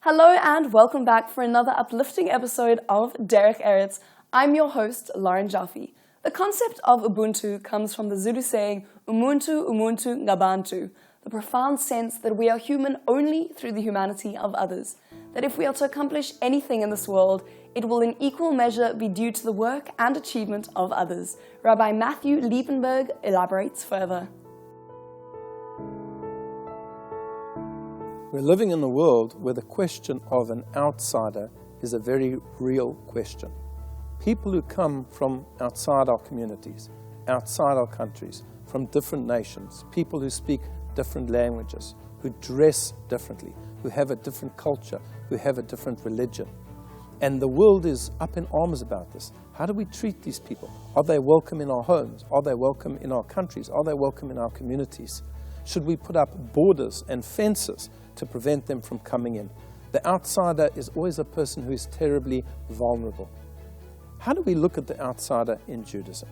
Hello and welcome back for another uplifting episode of Derech Eretz. I'm your host, Lauren Jaffe. The concept of Ubuntu comes from the Zulu saying, Umuntu, Umuntu, Ngabantu, the profound sense that we are human only through the humanity of others, that if we are to accomplish anything in this world, it will in equal measure be due to the work and achievement of others. Rabbi Matthew Liebenberg elaborates further. We're living in a world where the question of an outsider is a very real question. People who come from outside our communities, outside our countries, from different nations, people who speak different languages, who dress differently, who have a different culture, who have a different religion. And the world is up in arms about this. How do we treat these people? Are they welcome in our homes? Are they welcome in our countries? Are they welcome in our communities? Should we put up borders and fences to prevent them from coming in? The outsider is always a person who is terribly vulnerable. How do we look at the outsider in Judaism?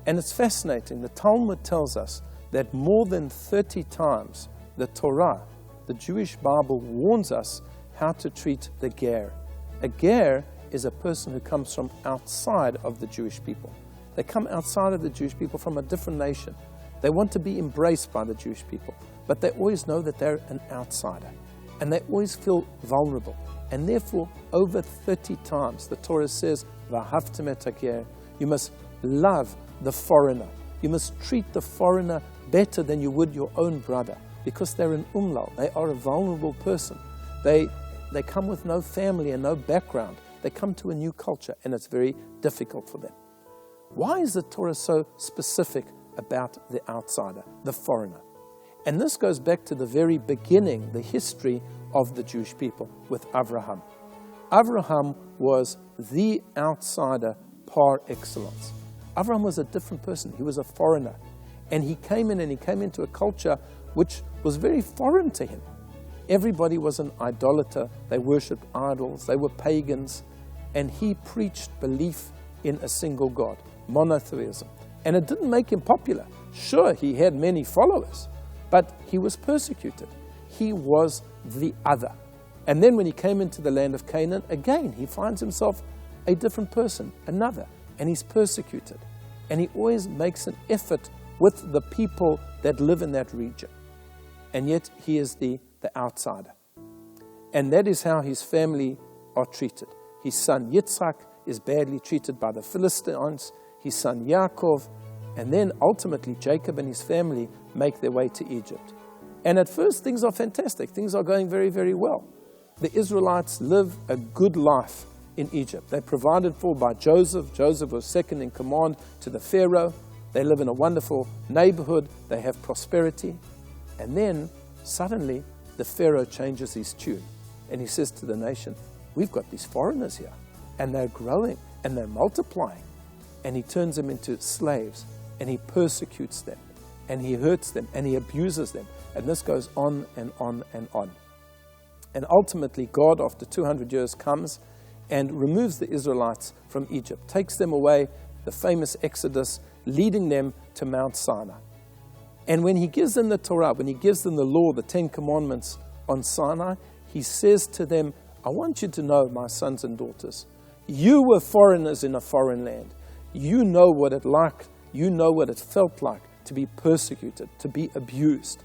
And it's fascinating. The Talmud tells us that more than 30 times the Torah, the Jewish Bible, warns us how to treat the ger. A ger is a person who comes from outside of the Jewish people. They come outside of the Jewish people from a different nation. They want to be embraced by the Jewish people, but they always know that they're an outsider, and they always feel vulnerable. And therefore, over 30 times, the Torah says, "V'ahavtem et hager," you must love the foreigner. You must treat the foreigner better than you would your own brother, because they're an umlal. They are a vulnerable person. They come with no family and no background. They come to a new culture, and it's very difficult for them. Why is the Torah so specific about the outsider, the foreigner? And this goes back to the very beginning, the history of the Jewish people with Avraham. Avraham was the outsider par excellence. Avraham was a different person. He was a foreigner. And he came into a culture which was very foreign to him. Everybody was an idolater. They worshipped idols. They were pagans. And he preached belief in a single God, monotheism. And it didn't make him popular. Sure, he had many followers, but he was persecuted. He was the other. And then when he came into the land of Canaan, again, he finds himself a different person, another, and he's persecuted. And he always makes an effort with the people that live in that region. And yet he is the outsider. And that is how his family are treated. His son Yitzhak is badly treated by the Philistines, his son Yaakov, and then ultimately Jacob and his family make their way to Egypt. And at first things are fantastic. Things are going very, very well. The Israelites live a good life in Egypt. They're provided for by Joseph. Joseph was second in command to the Pharaoh. They live in a wonderful neighborhood. They have prosperity. And then suddenly the Pharaoh changes his tune. And he says to the nation, "We've got these foreigners here, and they're growing and they're multiplying." And he turns them into slaves, and he persecutes them, and he hurts them, and he abuses them. And this goes on and on and on. And ultimately, God, after 200 years, comes and removes the Israelites from Egypt, takes them away, the famous Exodus, leading them to Mount Sinai. And when he gives them the Torah, when he gives them the law, the 10 Commandments on Sinai, he says to them, "I want you to know, my sons and daughters, you were foreigners in a foreign land. You know what it felt like to be persecuted, to be abused.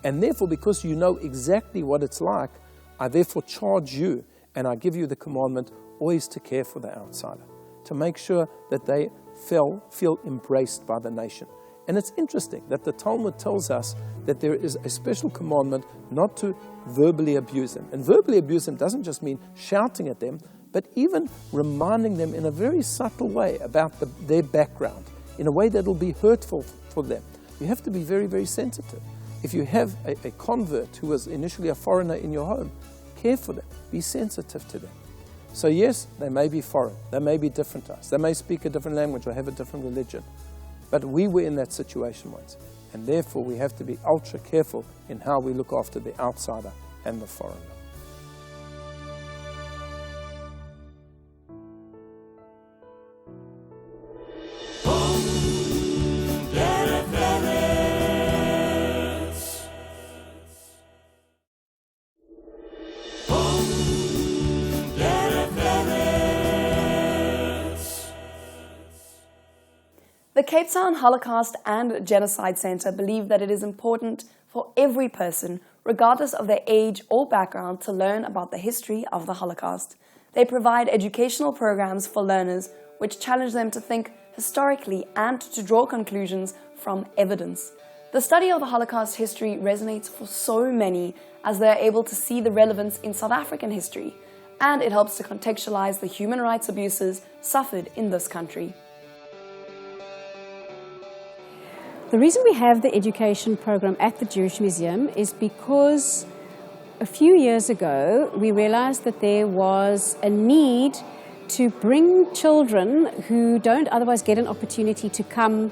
And therefore, because you know exactly what it's like, I therefore charge you, and I give you the commandment always to care for the outsider, to make sure that they feel embraced by the nation." And it's interesting that the Talmud tells us that there is a special commandment not to verbally abuse them. And verbally abuse them doesn't just mean shouting at them, but even reminding them in a very subtle way about their background, in a way that will be hurtful for them. You have to be very, very sensitive. If you have a convert who was initially a foreigner in your home, care for them, be sensitive to them. So yes, they may be foreign, they may be different to us, they may speak a different language or have a different religion, but we were in that situation once, and therefore we have to be ultra careful in how we look after the outsider and the foreigner. Derech Eretz. Cape Town Holocaust and Genocide Centre believe that it is important for every person, regardless of their age or background, to learn about the history of the Holocaust. They provide educational programs for learners which challenge them to think historically and to draw conclusions from evidence. The study of the Holocaust history resonates for so many as they are able to see the relevance in South African history, and it helps to contextualize the human rights abuses suffered in this country. The reason we have the education program at the Jewish Museum is because a few years ago we realized that there was a need to bring children who don't otherwise get an opportunity to come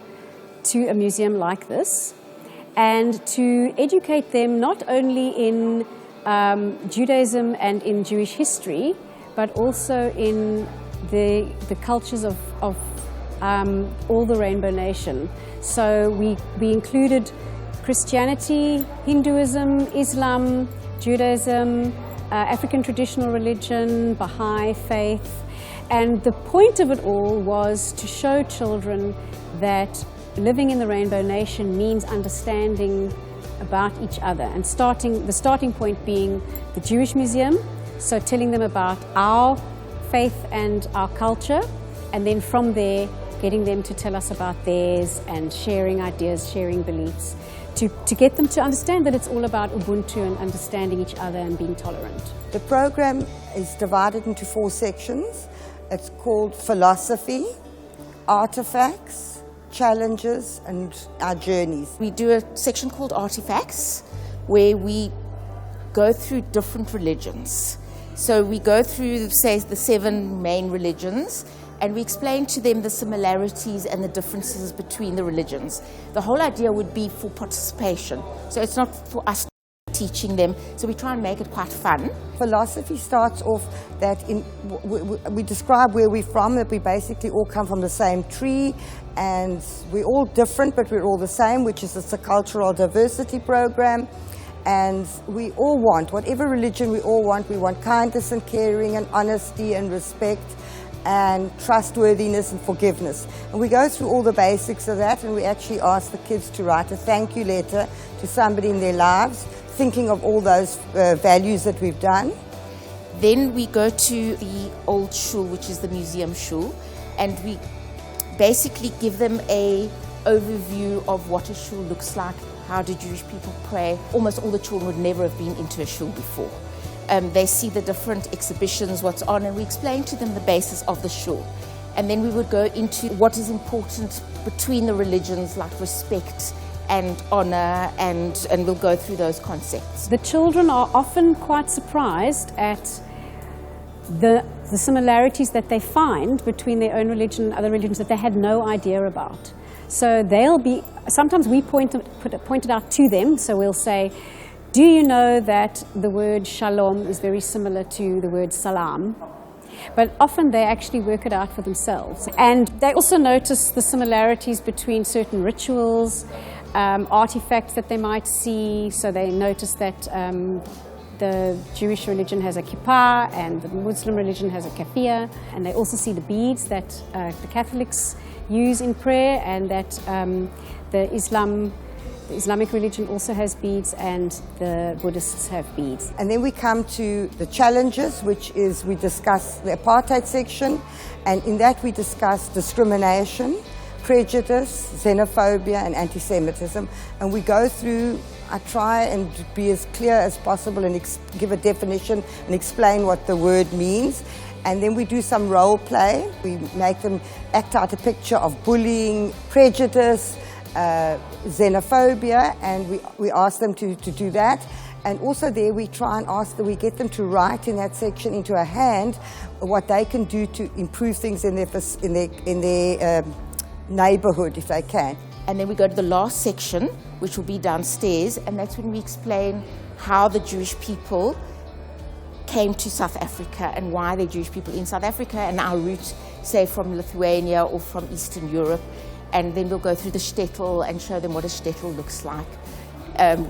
to a museum like this and to educate them not only in Judaism and in Jewish history, but also in the cultures of all the Rainbow Nation. So we included Christianity, Hinduism, Islam, Judaism, African traditional religion, Baha'i faith. And the point of it all was to show children that living in the Rainbow Nation means understanding about each other, and the starting point being the Jewish Museum, so telling them about our faith and our culture, and then from there getting them to tell us about theirs and sharing ideas, sharing beliefs, to get them to understand that it's all about Ubuntu and understanding each other and being tolerant. The program is divided into 4 sections. It's called Philosophy, Artifacts, Challenges, and Our Journeys. We do a section called Artifacts, where we go through different religions. So we go through, say, the 7 main religions, and we explain to them the similarities and the differences between the religions. The whole idea would be for participation. So it's not for us teaching them, so we try and make it quite fun. Philosophy starts off that we describe where we're from, that we basically all come from the same tree, and we're all different, but we're all the same, which is it's a cultural diversity program. And we all want, whatever religion we want kindness and caring and honesty and respect and trustworthiness and forgiveness. And we go through all the basics of that, and we actually ask the kids to write a thank you letter to somebody in their lives, thinking of all those values that we've done. Then we go to the old shul, which is the museum shul, and we basically give them an overview of what a shul looks like. How do Jewish people pray? Almost all the children would never have been into a shul before. They see the different exhibitions, what's on, and we explain to them the basis of the shul. And then we would go into what is important between the religions, like respect and honor, and we'll go through those concepts. The children are often quite surprised at the similarities that they find between their own religion and other religions that they had no idea about. So sometimes we point it out to them, so we'll say, do you know that the word shalom is very similar to the word salam? But often they actually work it out for themselves. And they also notice the similarities between certain rituals, artifacts that they might see. So they notice that the Jewish religion has a kippah and the Muslim religion has a kafiyah. And they also see the beads that the Catholics use in prayer, and that the Islamic religion also has beads, and the Buddhists have beads. And then we come to the challenges, which is we discuss the apartheid section, and in that we discuss discrimination, prejudice, xenophobia, and anti-Semitism. And we go through, I try and be as clear as possible and give a definition and explain what the word means. And then we do some role play. We make them act out a picture of bullying, prejudice, xenophobia, and we ask them to do that. And also there we try and we get them to write in that section into a hand what they can do to improve things in their neighborhood if they can. And then we go to the last section, which will be downstairs, and that's when we explain how the Jewish people came to South Africa and why they're Jewish people in South Africa, and our route, say, from Lithuania or from Eastern Europe. And then we'll go through the shtetl and show them what a shtetl looks like.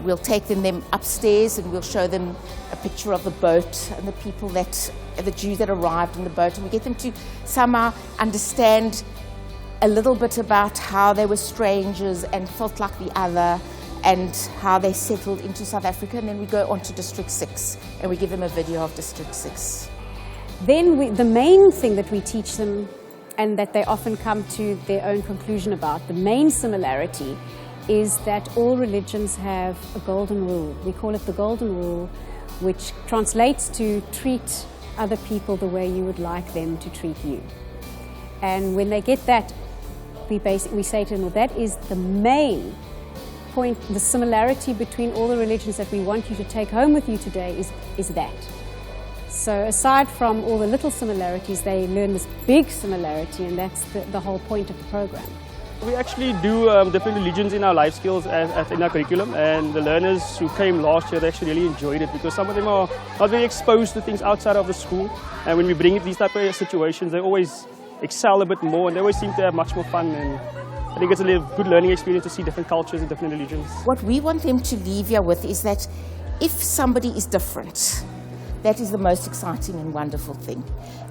We'll take them upstairs and we'll show them a picture of the boat and the Jews that arrived in the boat, and we get them to somehow understand a little bit about how they were strangers and felt like the other, and how they settled into South Africa. And then we go on to District 6 and we give them a video of District 6. Then the main thing that we teach them, and that they often come to their own conclusion about, the main similarity is that all religions have a golden rule. We call it the golden rule, which translates to treat other people the way you would like them to treat you. And when they get that, we say to them, well, that is the main point. The similarity between all the religions that we want you to take home with you today is that. So aside from all the little similarities, they learn this big similarity, and that's the whole point of the program. We actually do different religions in our life skills in our curriculum, and the learners who came last year, they actually really enjoyed it, because some of them are not very exposed to things outside of the school, and when we bring these type of situations, they always excel a bit more, and they always seem to have much more fun. And I think it's a good learning experience to see different cultures and different religions. What we want them to leave here with is that if somebody is different, that is the most exciting and wonderful thing.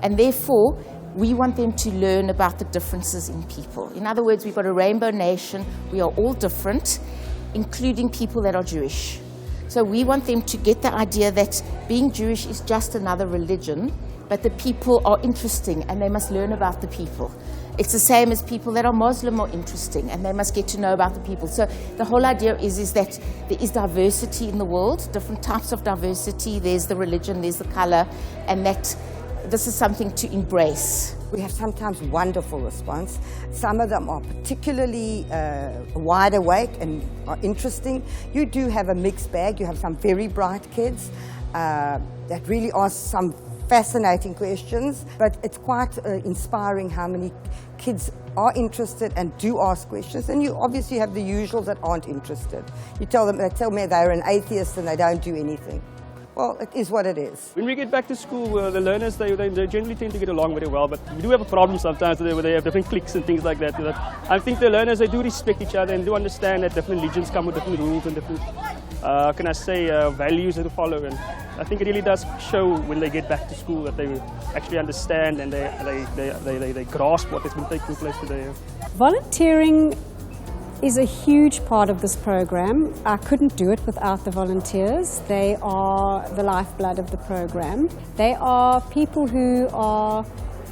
And therefore, we want them to learn about the differences in people. In other words, we've got a rainbow nation. We are all different, including people that are Jewish. So we want them to get the idea that being Jewish is just another religion, but the people are interesting and they must learn about the people. It's the same as people that are Muslim are interesting, and they must get to know about the people. So the whole idea is that there is diversity in the world, different types of diversity. There's the religion, there's the color, and that this is something to embrace. We have sometimes wonderful response. Some of them are particularly wide awake and are interesting. You do have a mixed bag. You have some very bright kids that really ask some fascinating questions, but it's quite inspiring how many kids are interested and do ask questions. And you obviously have the usuals that aren't interested. They tell me they're an atheist and they don't do anything. Well, it is what it is. When we get back to school, the learners, they generally tend to get along very well, but we do have a problem sometimes where they have different cliques and things like that. I think the learners, they do respect each other and do understand that different religions come with different rules and different, values to follow. And I think it really does show when they get back to school that they actually understand and they grasp what has been taking place today. Volunteering is a huge part of this program. I couldn't do it without the volunteers. They are the lifeblood of the program. They are people who are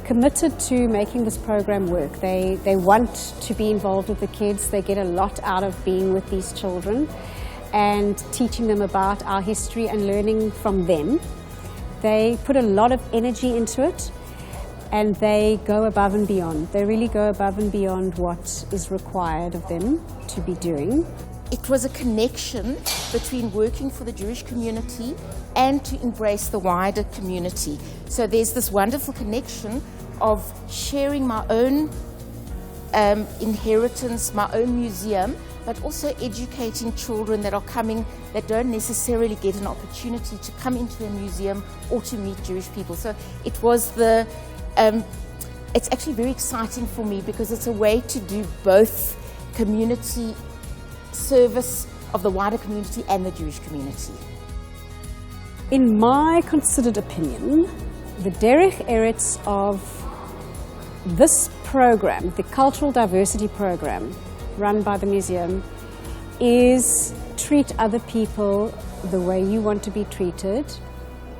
committed to making this program work. They want to be involved with the kids. They get a lot out of being with these children and teaching them about our history and learning from them. They put a lot of energy into it, and they go above and beyond. They really go above and beyond what is required of them to be doing. It was a connection between working for the Jewish community and to embrace the wider community. So there's this wonderful connection of sharing my own inheritance, my own museum, but also educating children that are coming that don't necessarily get an opportunity to come into a museum or to meet Jewish people. So it was it's actually very exciting for me because it's a way to do both community service of the wider community and the Jewish community. In my considered opinion, the Derech Eretz of this program, the Cultural Diversity Program run by the museum, is treat other people the way you want to be treated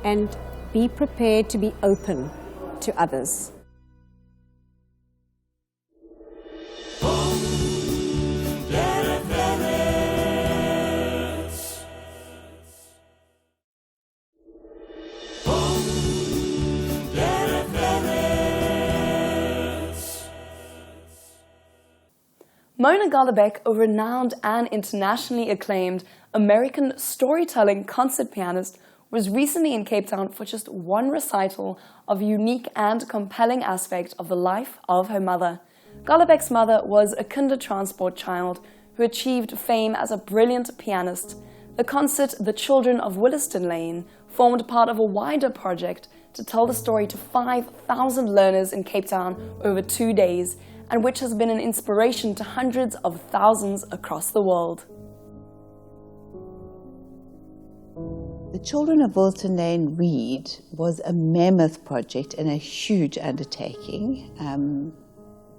and be prepared to be open to others. Mona Golubeck, a renowned and internationally acclaimed American storytelling concert pianist, was recently in Cape Town for just one recital of a unique and compelling aspect of the life of her mother. Golubeck's mother was a kindertransport child who achieved fame as a brilliant pianist. The concert, The Children of Williston Lane, formed part of a wider project to tell the story to 5,000 learners in Cape Town over 2 days, and which has been an inspiration to hundreds of thousands across the world. The Children of Wilton Lane Read was a mammoth project and a huge undertaking.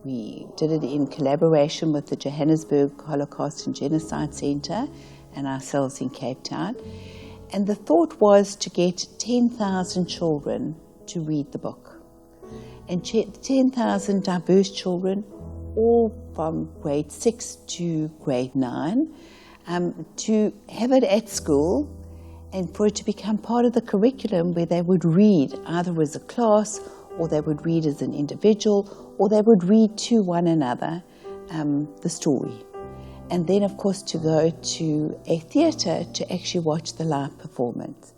We did it in collaboration with the Johannesburg Holocaust and Genocide Centre and ourselves in Cape Town. And the thought was to get 10,000 children to read the book. And 10,000 diverse children, all from grade 6 to grade 9, to have it at school and for it to become part of the curriculum where they would read either as a class or they would read as an individual or they would read to one another the story. And then, of course, to go to a theatre to actually watch the live performance.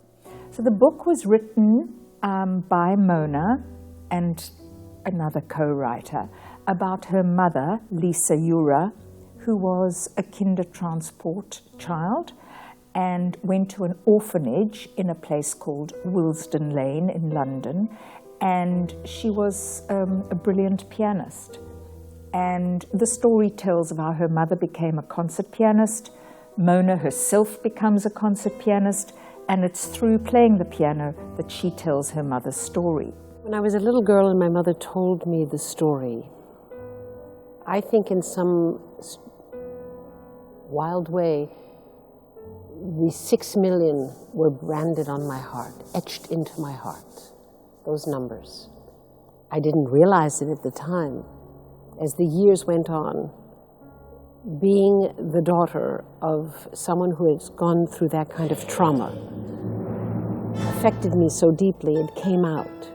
So the book was written by Mona and another co-writer about her mother, Lisa Ura, who was a kindertransport child and went to an orphanage in a place called Willesden Lane in London. And she was a brilliant pianist. And the story tells of how her mother became a concert pianist, Mona herself becomes a concert pianist, and it's through playing the piano that she tells her mother's story. When I was a little girl and my mother told me the story, I think in some wild way, the 6 million were branded on my heart, etched into my heart, those numbers. I didn't realize it at the time. As the years went on, being the daughter of someone who has gone through that kind of trauma affected me so deeply, it came out.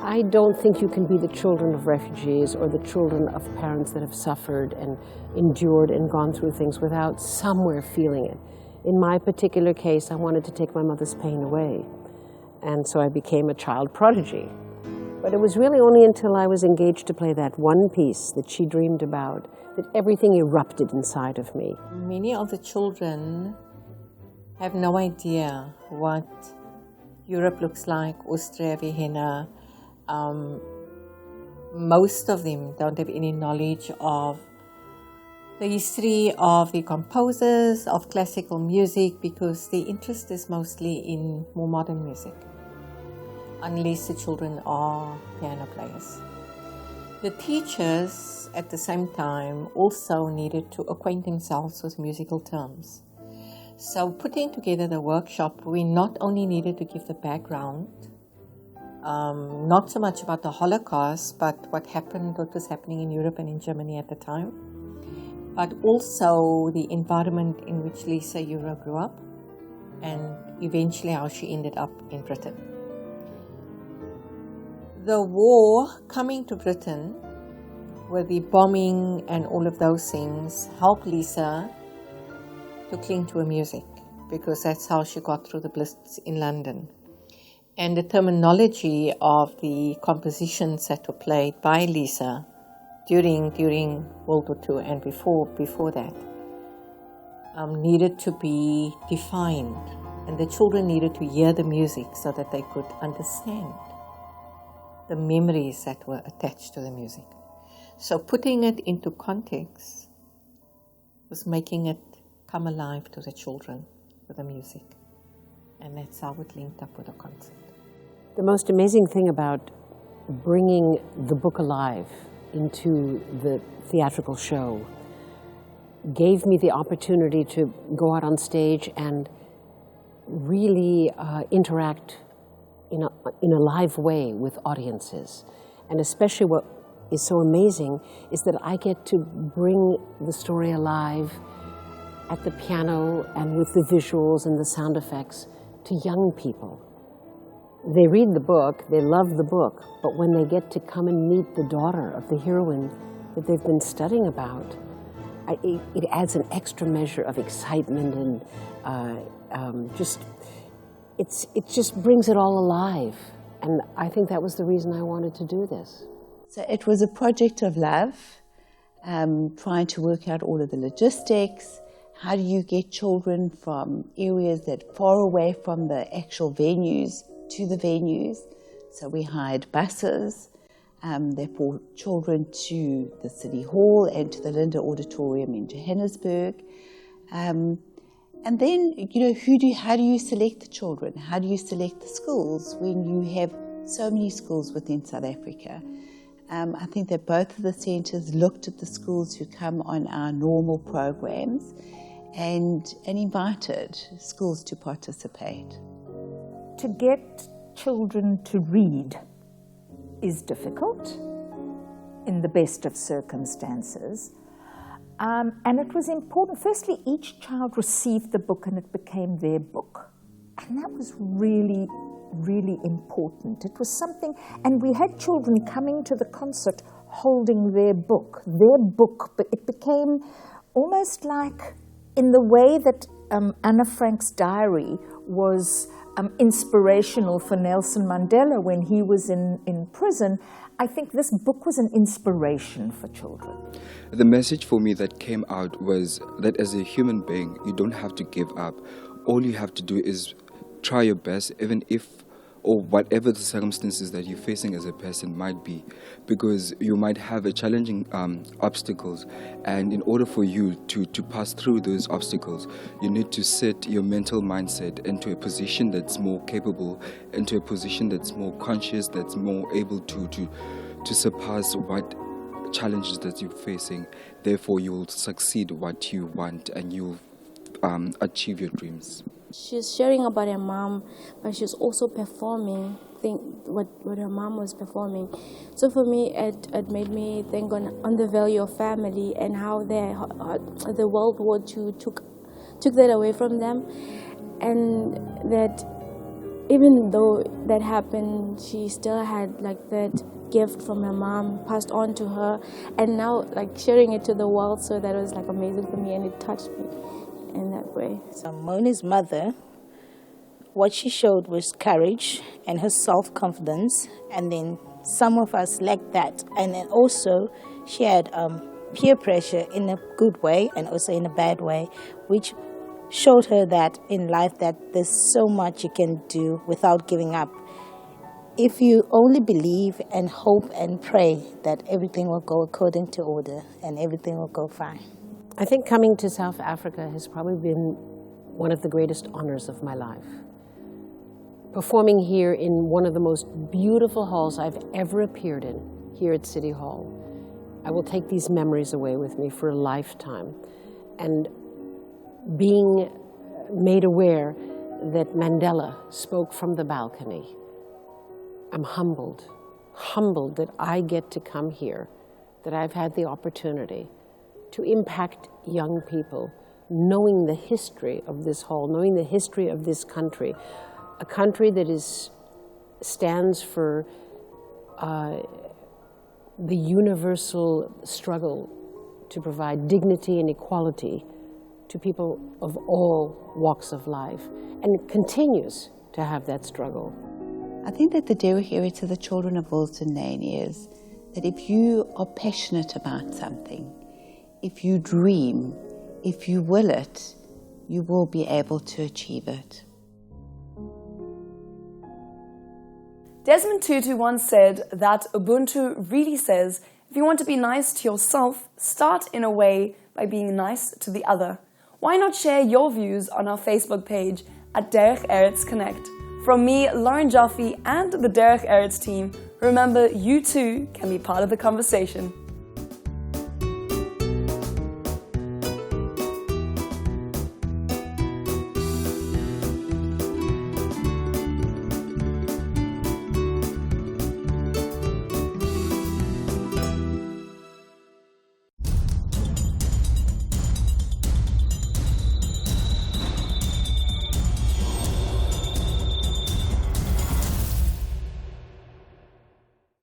I don't think you can be the children of refugees or the children of parents that have suffered and endured and gone through things without somewhere feeling it. In my particular case, I wanted to take my mother's pain away, and so I became a child prodigy. But it was really only until I was engaged to play that one piece that she dreamed about that everything erupted inside of me. Many of the children have no idea what Europe looks like, Austria, Vienna. Most of them don't have any knowledge of the history of the composers, of classical music, because the interest is mostly in more modern music, unless the children are piano players. The teachers, at the same time, also needed to acquaint themselves with musical terms. So putting together the workshop, we not only needed to give the background, not so much about the Holocaust, but what was happening in Europe and in Germany at the time, but also the environment in which Lisa Ura grew up, and eventually how she ended up in Britain. The war coming to Britain with the bombing and all of those things helped Lisa to cling to her music, because that's how she got through the Blitz in London. And the terminology of the compositions that were played by Lisa during World War II and before that needed to be defined, and the children needed to hear the music so that they could understand the memories that were attached to the music. So putting it into context was making it come alive to the children with the music. And that's how it linked up with the concert. The most amazing thing about bringing the book alive into the theatrical show gave me the opportunity to go out on stage and really interact in a live way with audiences. And especially what is so amazing is that I get to bring the story alive at the piano and with the visuals and the sound effects to young people. They read the book, they love the book, but when they get to come and meet the daughter of the heroine that they've been studying about, it adds an extra measure of excitement and it just brings it all alive. And I think that was the reason I wanted to do this. So it was a project of love, trying to work out all of the logistics. How do you get children from areas that are far away from the actual venues to the venues? So we hired buses. They brought children to the City Hall and to the Linda Auditorium in Johannesburg. And then, how do you select the children? How do you select the schools when you have so many schools within South Africa? I think that both of the centres looked at the schools who come on our normal programs and invited schools to participate. To get children to read is difficult in the best of circumstances. And it was important. Firstly, each child received the book and it became their book. And that was really, really important. It was something, and we had children coming to the concert holding their book, but it became almost like, in the way that Anna Frank's diary was inspirational for Nelson Mandela when he was in prison, I think this book was an inspiration for children. The message for me that came out was that as a human being, you don't have to give up. All you have to do is try your best, even if or whatever the circumstances that you're facing as a person might be, because you might have a challenging obstacles, and in order for you to pass through those obstacles, you need to set your mental mindset into a position that's more capable, into a position that's more conscious, that's more able to surpass what challenges that you're facing. Therefore, you will succeed what you want and you'll achieve your dreams. She's sharing about her mom, but she's also performing what her mom was performing. So for me, it made me think on the value of family and how the World War II took that away from them, and that even though that happened, she still had like that gift from her mom passed on to her, and now like sharing it to the world. So that was like amazing for me, and it touched me in that way. So Moni's mother, what she showed was courage and her self-confidence, and then some of us lacked that. And then also she had peer pressure in a good way and also in a bad way, which showed her that in life that there's so much you can do without giving up. If you only believe and hope and pray that everything will go according to order and everything will go fine. I think coming to South Africa has probably been one of the greatest honors of my life. Performing here in one of the most beautiful halls I've ever appeared in, here at City Hall, I will take these memories away with me for a lifetime. And being made aware that Mandela spoke from the balcony, I'm humbled that I get to come here, that I've had the opportunity to impact young people, knowing the history of this hall, knowing the history of this country, a country that stands for the universal struggle to provide dignity and equality to people of all walks of life, and continues to have that struggle. I think that the Derech Eretz of the children of Wilson Lane is that if you are passionate about something, if you dream, if you will it, you will be able to achieve it. Desmond Tutu once said that Ubuntu really says, if you want to be nice to yourself, start in a way by being nice to the other. Why not share your views on our Facebook page at Derech Eretz Connect? From me, Lauren Jaffe, and the Derech Eretz team, remember you too can be part of the conversation.